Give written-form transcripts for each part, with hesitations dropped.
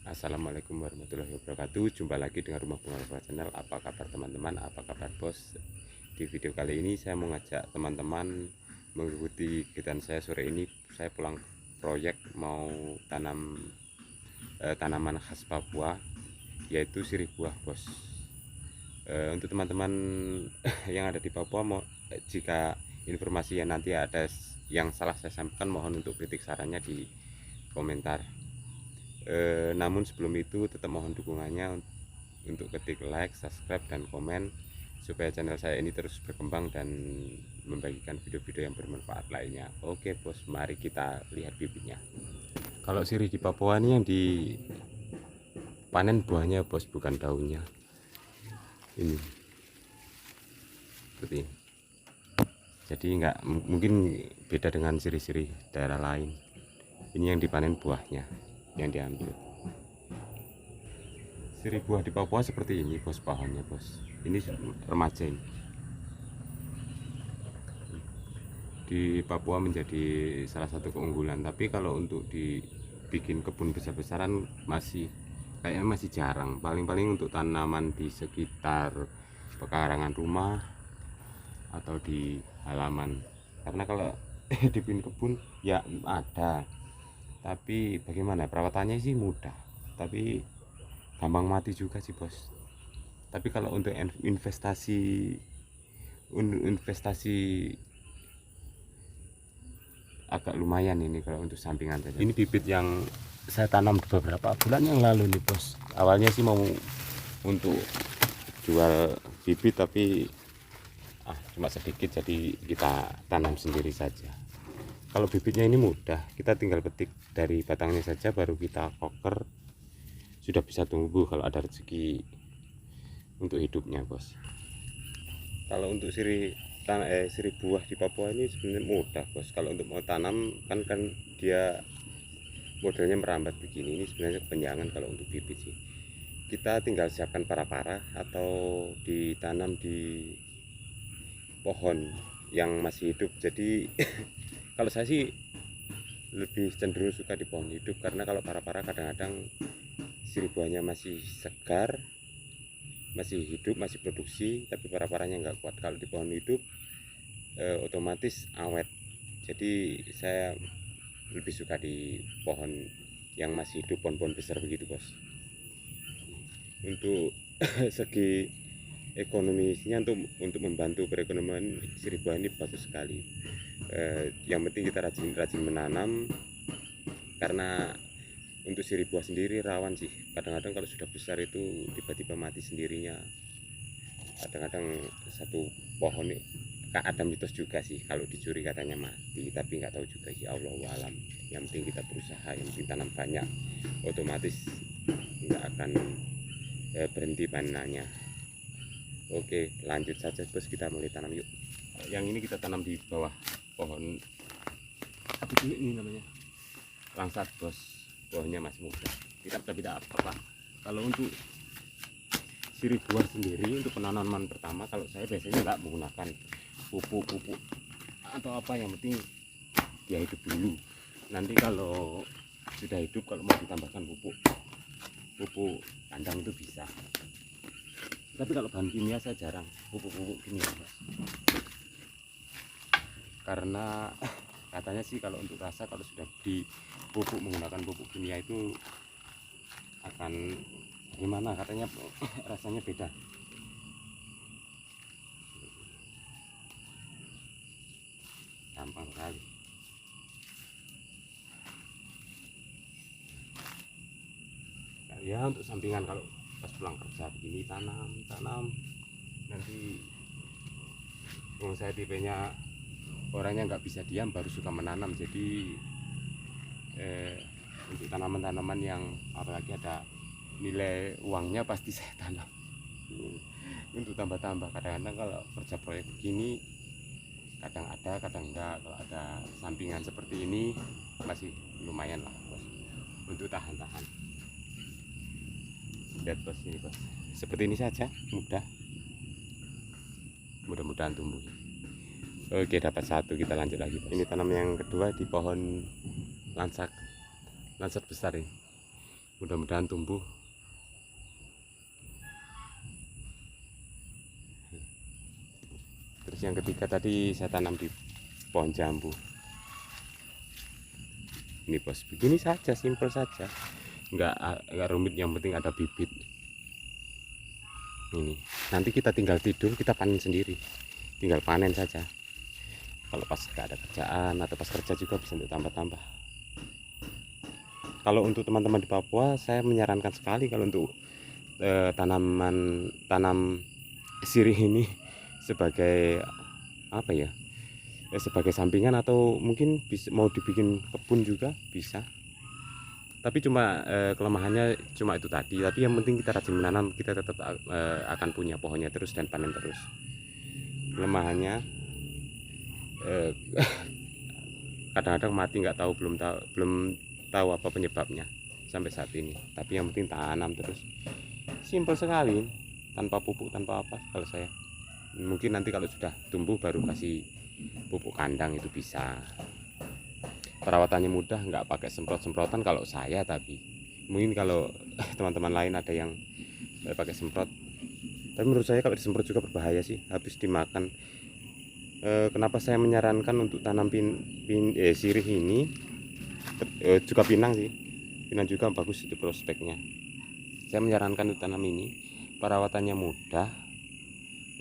Assalamualaikum warahmatullahi wabarakatuh. Jumpa lagi dengan Rumah Bunga Lokal Channel. Apa kabar teman-teman? Apa kabar bos? Di video kali ini saya mau ngajak teman-teman mengikuti kegiatan saya sore ini. Saya pulang proyek mau tanam tanaman khas Papua, yaitu sirih buah bos. Untuk teman-teman yang ada di Papua, jika informasi yang nanti ada yang salah saya sampaikan, mohon untuk kritik sarannya di komentar. Namun sebelum itu tetap mohon dukungannya untuk ketik like, subscribe, dan komen supaya channel saya ini terus berkembang dan membagikan video-video yang bermanfaat lainnya. Oke bos, mari kita lihat bibitnya. Kalau sirih di Papua ini yang dipanen buahnya bos, bukan daunnya. Ini seperti ini. Jadi mungkin beda dengan sirih-sirih daerah lain. Ini yang dipanen buahnya, yang diambil. Sirih buah di Papua seperti ini bos, pohonnya bos. Ini remaja ini. Di Papua menjadi salah satu keunggulan, tapi kalau untuk dibikin kebun besar-besaran kayaknya masih jarang. Paling-paling untuk tanaman di sekitar pekarangan rumah atau di halaman. Karena kalau dibikin kebun ya ada, tapi bagaimana, perawatannya sih mudah, tapi gampang mati juga sih bos. Tapi kalau untuk investasi agak lumayan ini kalau untuk sampingan saja. Ini bibit yang saya tanam beberapa bulan yang lalu nih bos. Awalnya sih mau untuk jual bibit, tapi cuma sedikit, jadi kita tanam sendiri saja. Kalau bibitnya ini mudah, kita tinggal petik dari batangnya saja, baru kita koker, sudah bisa tumbuh kalau ada rezeki untuk hidupnya bos. Kalau untuk sirih buah di Papua ini sebenarnya mudah bos. Kalau untuk mau tanam kan dia modelnya merambat begini, ini sebenarnya kepanjangan. Kalau untuk bibit sih kita tinggal siapkan para-para atau ditanam di pohon yang masih hidup. Jadi kalau saya sih lebih cenderung suka di pohon hidup, karena kalau para-para kadang-kadang sirih buahnya masih segar, masih hidup, masih produksi, tapi para-paranya nggak kuat. Kalau di pohon hidup otomatis awet. Jadi saya lebih suka di pohon yang masih hidup, pohon-pohon besar begitu bos. Untuk segi ekonomisnya, untuk membantu perekonomian, sirih buah ini bagus sekali. Yang penting kita rajin menanam, karena untuk sirih buah sendiri rawan sih. Kadang-kadang kalau sudah besar itu tiba-tiba mati sendirinya. Kadang-kadang satu pohon ini ada mitos juga sih, kalau dicuri katanya mati, tapi nggak tahu juga sih, Allahu alam. Yang penting kita berusaha, yang penting tanam banyak, otomatis nggak akan berhenti panenannya. Oke, lanjut saja bos, kita mulai tanam yuk. Yang ini kita tanam di bawah pohon apa ini namanya, langsat bos. Pohonnya masih muda, tidak apa-apa. Kalau untuk sirih buah sendiri, untuk penanaman pertama, kalau saya biasanya nggak menggunakan pupuk atau apa, yang penting dia hidup dulu. Nanti kalau sudah hidup, kalau mau ditambahkan pupuk kandang itu bisa. Tapi kalau bahan kimia saya jarang pupuk kimia bos. Karena katanya sih kalau untuk rasa, kalau sudah dipupuk menggunakan pupuk kimia itu akan gimana, katanya rasanya beda. Gampang sekali. Nah, ya untuk sampingan, kalau pas pulang kerja begini tanam. Nanti saya tipenya orangnya nggak bisa diam, baru suka menanam. Jadi untuk tanaman-tanaman yang apalagi ada nilai uangnya pasti saya tanam. Untuk tambah-tambah, kadang-kadang kalau kerja proyek begini kadang ada, kadang enggak. Kalau ada sampingan seperti ini masih lumayan lah bos, untuk tahan-tahan. Lihat bos, ini bos, seperti ini saja, mudah-mudahan tumbuh. Oke, dapat satu, kita lanjut lagi bos. Ini tanam yang kedua di pohon lansat besar ini. mudah-mudahan tumbuh. Terus yang ketiga tadi saya tanam di pohon jambu. Ini bos, begini saja, simple saja, nggak rumit, yang penting ada bibit. Ini nanti kita tinggal tidur, kita panen sendiri, tinggal panen saja. Kalau pas nggak ada kerjaan atau pas kerja juga bisa untuk tambah-tambah. Kalau untuk teman-teman di Papua, saya menyarankan sekali kalau untuk tanam sirih ini sebagai apa ya, sebagai sampingan, atau mungkin bisa mau dibikin kebun juga bisa. Tapi cuma kelemahannya cuma itu tadi. Tapi yang penting kita rajin menanam, kita tetap akan punya pohonnya terus dan panen terus. Kelemahannya kadang-kadang mati, nggak tahu, belum tahu apa penyebabnya sampai saat ini. Tapi yang penting tanam terus, simpel sekali, tanpa pupuk, tanpa apa. Kalau saya mungkin nanti kalau sudah tumbuh baru kasih pupuk kandang, itu bisa. Perawatannya mudah, nggak pakai semprot-semprotan kalau saya. Tapi mungkin kalau teman-teman lain ada yang pakai semprot, tapi menurut saya kalau disemprot juga berbahaya sih, habis dimakan. Kenapa saya menyarankan untuk tanam sirih ini, juga pinang sih, pinang juga bagus itu prospeknya. Saya menyarankan untuk tanam ini, perawatannya mudah,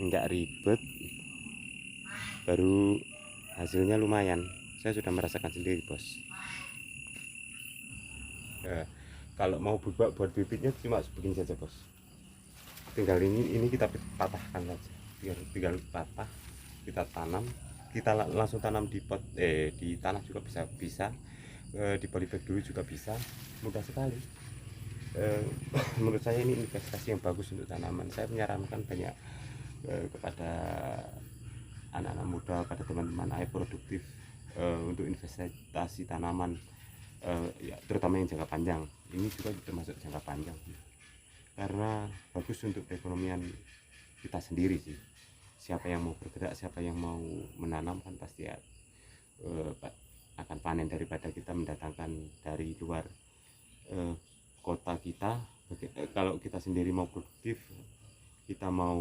nggak ribet, baru hasilnya lumayan. Saya sudah merasakan sendiri bos. Kalau mau buat bibitnya cuma begini saja bos, tinggal ini kita patahkan saja, tinggal patah, kita tanam, kita langsung tanam di pot, di tanah juga bisa, di polybag dulu juga bisa, mudah sekali. Menurut saya ini investasi yang bagus untuk tanaman. Saya menyarankan banyak kepada anak-anak muda, pada teman-teman, ayo produktif untuk investasi tanaman, ya, terutama yang jangka panjang. Ini juga termasuk jangka panjang karena bagus untuk perekonomian kita sendiri sih. Siapa yang mau bergerak, siapa yang mau menanam kan pasti akan panen, daripada kita mendatangkan dari luar kota kita. Kalau kita sendiri mau produktif, kita mau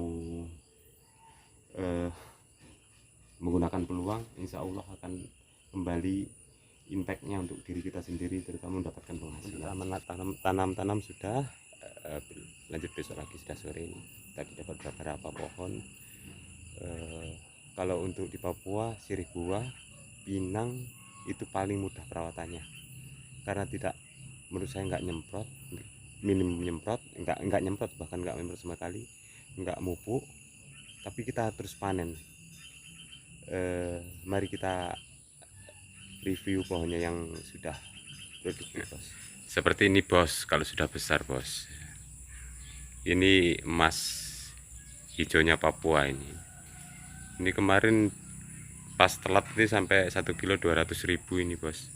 menggunakan peluang, insya Allah akan kembali impactnya untuk diri kita sendiri, terutama mendapatkan penghasilan. Tanam sudah, lanjut besok lagi, sudah sore ini. Tadi dapat beberapa pohon. Kalau untuk di Papua, sirih buah, pinang itu paling mudah perawatannya, karena tidak, menurut saya nggak nyemprot, minim nyemprot, nggak nyemprot, bahkan nggak nyemprot sama kali, nggak mupuk, tapi kita terus panen. Mari kita review pohonnya yang sudah produktif bos. Seperti ini bos, kalau sudah besar bos. Ini emas hijaunya Papua ini. Ini kemarin pas telat ini sampai 1 kilo 200.000 ini bos.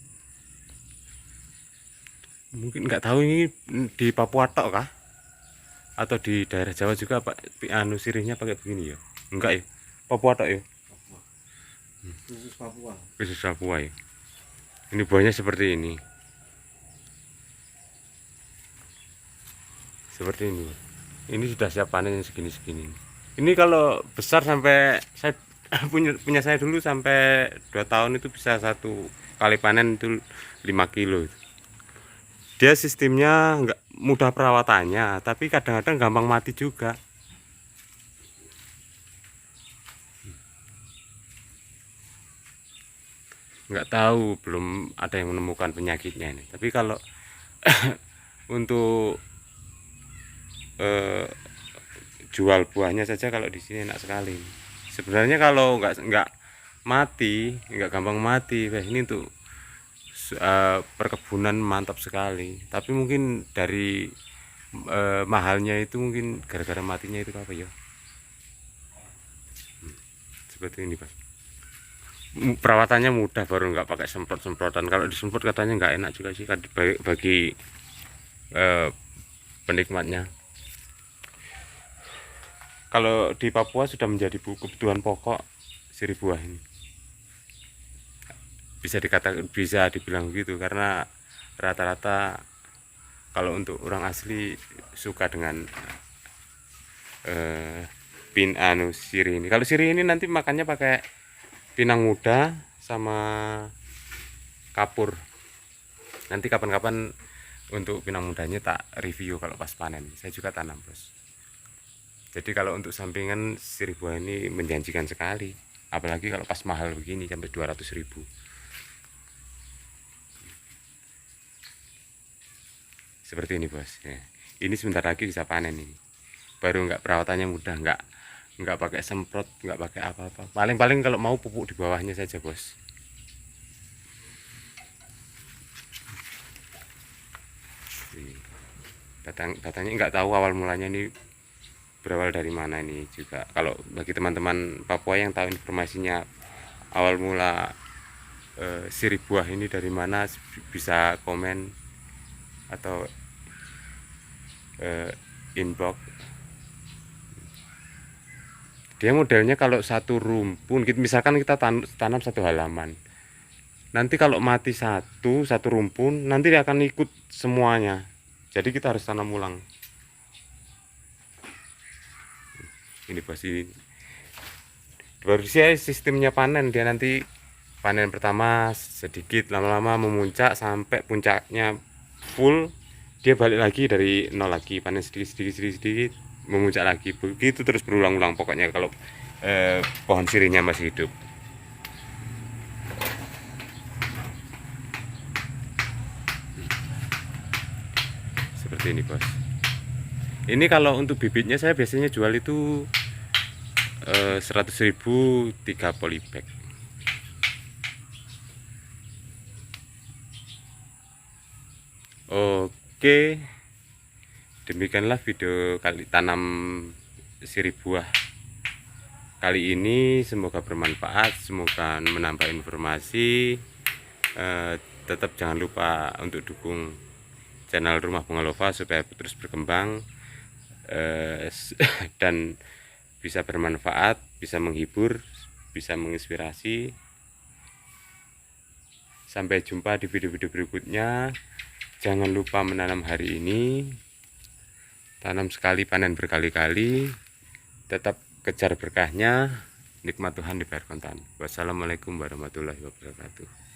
Mungkin nggak tahu ini di Papua tok kah? Atau di daerah Jawa juga Pak, sirihnya pakai begini ya? Enggak ya? Papua tok ya? Khusus Papua. Khusus Papua ya. Ini buahnya seperti ini. Seperti ini. Ini sudah siap panen yang segini-segini. Ini kalau besar sampai saya punya saya dulu sampai 2 tahun itu bisa 1 kali panen itu 5 kilo. Dia sistemnya nggak mudah perawatannya, tapi kadang-kadang gampang mati juga. Nggak tahu, belum ada yang menemukan penyakitnya ini. Tapi kalau untuk jual buahnya saja, kalau di sini enak sekali. Sebenarnya kalau nggak mati, nggak gampang mati, ini untuk perkebunan mantap sekali. Tapi mungkin dari mahalnya itu, mungkin gara-gara matinya itu apa ya, seperti ini Pak. Perawatannya mudah, baru nggak pakai semprot-semprotan. Kalau disemprot katanya nggak enak juga sih bagi penikmatnya. Kalau di Papua sudah menjadi kebutuhan pokok sirih buah ini, bisa dibilang gitu, karena rata-rata Kalau untuk orang asli suka dengan pin siri ini. Kalau siri ini nanti makannya pakai pinang muda sama kapur. Nanti kapan-kapan untuk pinang mudanya tak review kalau pas panen. Saya juga tanam, bos. Jadi kalau untuk sampingan sirih buah ini menjanjikan sekali, apalagi kalau pas mahal begini sampai 200.000. Seperti ini, bos ya. Ini sebentar lagi bisa panen ini. Baru nggak, perawatannya mudah, nggak pakai semprot, nggak pakai apa-apa. Paling-paling kalau mau pupuk di bawahnya saja, bos. Batangnya nggak tahu awal mulanya ini berawal dari mana ini juga. Kalau bagi teman-teman Papua yang tahu informasinya awal mula sirih buah ini dari mana, bisa komen atau inbox. Dia modelnya kalau satu rumpun, misalkan kita tanam satu halaman, nanti kalau mati satu rumpun, nanti dia akan ikut semuanya. Jadi kita harus tanam ulang. Ini bos, ini baru sistemnya panen. Dia nanti panen pertama sedikit, lama-lama memuncak sampai puncaknya full, dia balik lagi dari nol lagi, panen sedikit memuncak lagi, begitu terus berulang-ulang pokoknya kalau pohon sirihnya masih hidup. Seperti ini, bos. Ini kalau untuk bibitnya saya biasanya jual itu 100.000 3 polybag. Oke, demikianlah video kali tanam sirih buah kali ini. Semoga bermanfaat, semoga menambah informasi. Tetap jangan lupa untuk dukung channel Rumah Bunga Lova supaya terus berkembang dan bisa bermanfaat, bisa menghibur, bisa menginspirasi. Sampai jumpa di video-video berikutnya. Jangan lupa menanam hari ini, tanam sekali panen berkali-kali, tetap kejar berkahnya, nikmat Tuhan dibayar kontan. Wassalamualaikum warahmatullahi wabarakatuh.